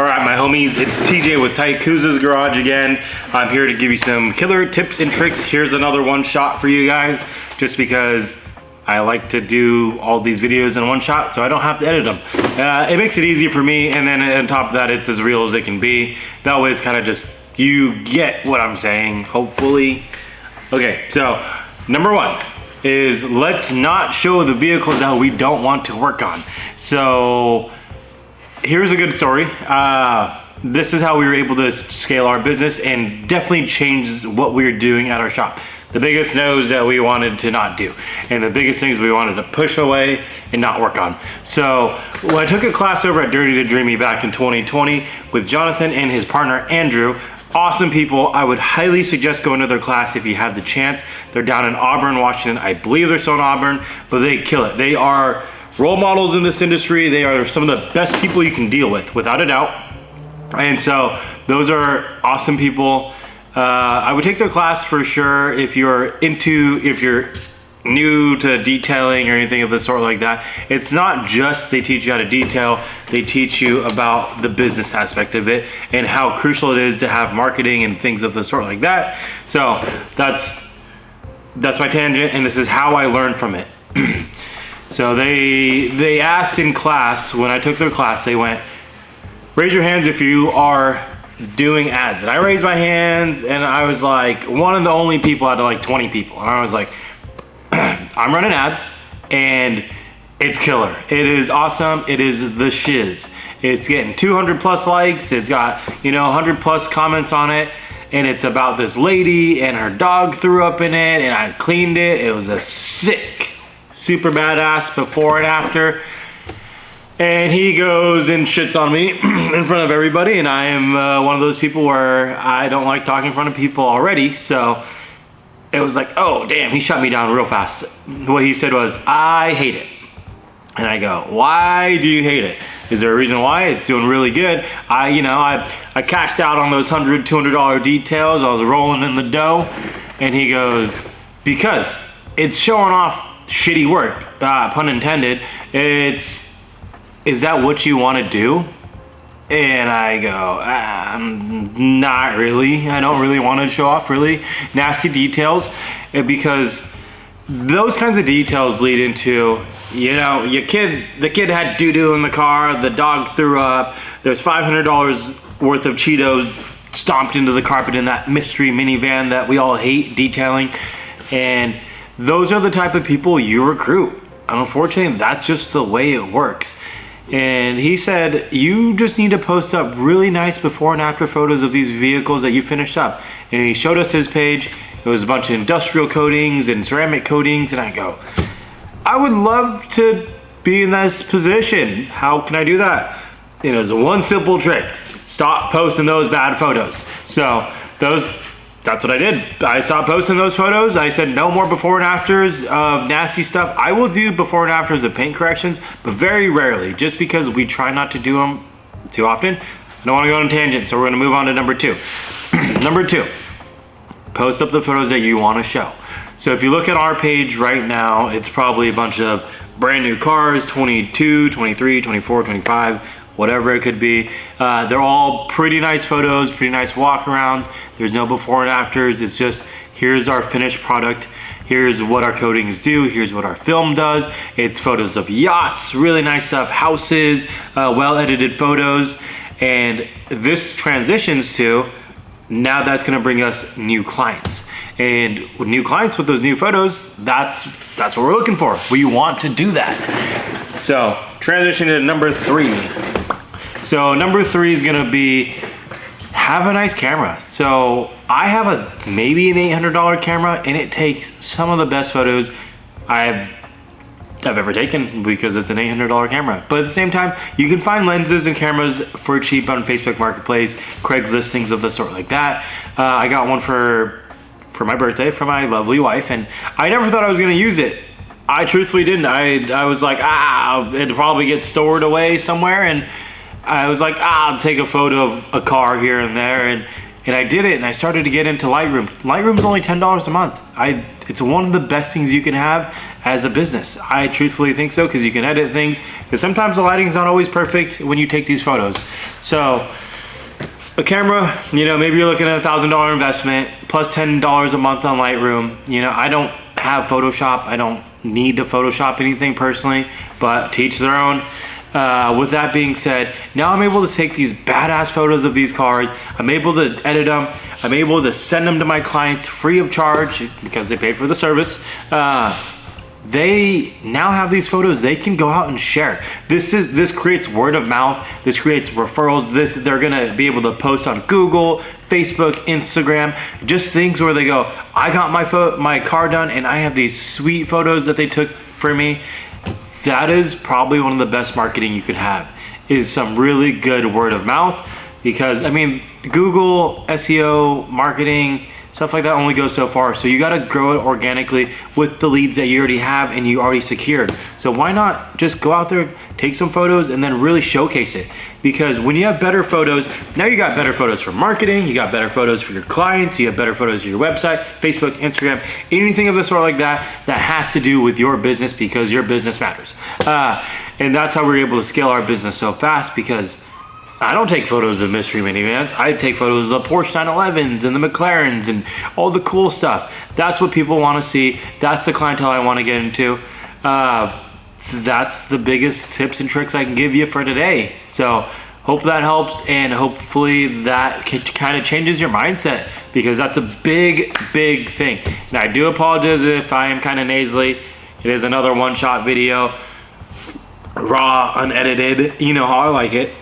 All right, my homies, it's TJ with Tycooz's Garage again. I'm here to give you some killer tips and tricks. Here's another one shot for you guys, just because I like to do all these videos in one shot, so I don't have to edit them. It makes it easy for me, and then on top of that, it's as real as it can be. That way it's kind of just, you get what I'm saying, hopefully. Okay, so number one is let's not show the vehicles that we don't want to work on. So here's a good story. This is how we were able to scale our business and definitely change what we were doing at our shop. The biggest no's that we wanted to not do, and the biggest things we wanted to push away and not work on. So when I took a class over at Dirty to Dreamy back in 2020 with Jonathan and his partner Andrew, awesome people. I would highly suggest going to their class if you have the chance. They're down in Auburn, Washington. I believe they're still in Auburn, but they kill it. They are role models in this industry. They are some of the best people you can deal with, without a doubt. And so those are awesome people. I would take their class for sure if you're new to detailing or anything of the sort like that. It's not just they teach you how to detail, they teach you about the business aspect of it and how crucial it is to have marketing and things of the sort like that. So that's my tangent, and this is how I learned from it. So they asked in class, when I took their class, they went, raise your hands if you are doing ads. And I raised my hands, and I was like one of the only people out of like 20 people. And I was like, I'm running ads, and it's killer. It is awesome. It is the shiz. It's getting 200 plus likes. It's got, 100 plus comments on it. And it's about this lady, and her dog threw up in it, and I cleaned it. It was a sick, super badass before and after. And he goes and shits on me in front of everybody, and I am one of those people where I don't like talking in front of people already, so it was like, oh damn, he shut me down real fast. What he said was, I hate it. And I go, why do you hate it? Is there a reason why? It's doing really good. I cashed out on those $100, $200 details. I was rolling in the dough. And he goes, because it's showing off shitty work, pun intended. Is that what you want to do? And I go, not really. I don't really want to show off really nasty details, because those kinds of details lead into, the kid had doo-doo in the car, the dog threw up, there's $500 worth of Cheetos stomped into the carpet in that mystery minivan that we all hate detailing. And those are the type of people you recruit. And unfortunately, that's just the way it works. And he said, you just need to post up really nice before and after photos of these vehicles that you finished up. And he showed us his page. It was a bunch of industrial coatings and ceramic coatings. And I go, I would love to be in this position. How can I do that? It was one simple trick. Stop posting those bad photos. So that's what I did. I stopped posting those photos. I said no more before and afters of nasty stuff. I will do before and afters of paint corrections, but very rarely, just because we try not to do them too often. I don't want to go on a tangent, so we're going to move on to number two. Number two, post up the photos that you want to show. So if you look at our page right now, it's probably a bunch of brand new cars, 22, 23, 24, 25, whatever it could be. They're all pretty nice photos, pretty nice walk-arounds. There's no before and afters. It's just, here's our finished product. Here's what our coatings do. Here's what our film does. It's photos of yachts, really nice stuff, houses, well-edited photos. And this transitions to, now that's gonna bring us new clients. And with new clients, with those new photos, that's what we're looking for. We want to do that. So transition to number three. So number three is gonna be, have a nice camera. So I have maybe an $800 camera, and it takes some of the best photos I've ever taken, because it's an $800 camera. But at the same time, you can find lenses and cameras for cheap on Facebook Marketplace, Craigslist, things of the sort like that. I got one for my birthday from my lovely wife, and I never thought I was gonna use it. I truthfully didn't. I was like, it'll probably get stored away somewhere, and I was like, I'll take a photo of a car here and there, and I did it, and I started to get into Lightroom. Lightroom's only $10 a month. It's one of the best things you can have as a business. I truthfully think so, because you can edit things, because sometimes the lighting is not always perfect when you take these photos. So a camera, you know, maybe you're looking at $1,000 investment plus $10 a month on Lightroom. You know, I don't have Photoshop. I don't need to Photoshop anything personally, but to each their own. With that being said, now I'm able to take these badass photos of these cars. I'm able to edit them. I'm able to send them to my clients free of charge because they paid for the service. They now have these photos they can go out and share. This creates word of mouth. This creates referrals. They're gonna be able to post on Google, Facebook, Instagram, just things where they go, I got my car done and I have these sweet photos that they took for me. That is probably one of the best marketing you could have, is some really good word of mouth. Because I mean, Google, SEO, marketing, stuff like that only goes so far. So you got to grow it organically with the leads that you already have and you already secured. So why not just go out there, take some photos, and then really showcase it? Because when you have better photos, now you got better photos for marketing, you got better photos for your clients, you have better photos for your website, Facebook, Instagram, anything of the sort like that that has to do with your business, because your business matters. And that's how we're able to scale our business so fast, because I don't take photos of mystery minivans. I take photos of the Porsche 911s and the McLarens and all the cool stuff. That's what people want to see. That's the clientele I want to get into. That's the biggest tips and tricks I can give you for today. So hope that helps, and hopefully that kind of changes your mindset, because that's a big, big thing. And I do apologize if I am kind of nasally. It is another one-shot video, raw, unedited. You know how I like it.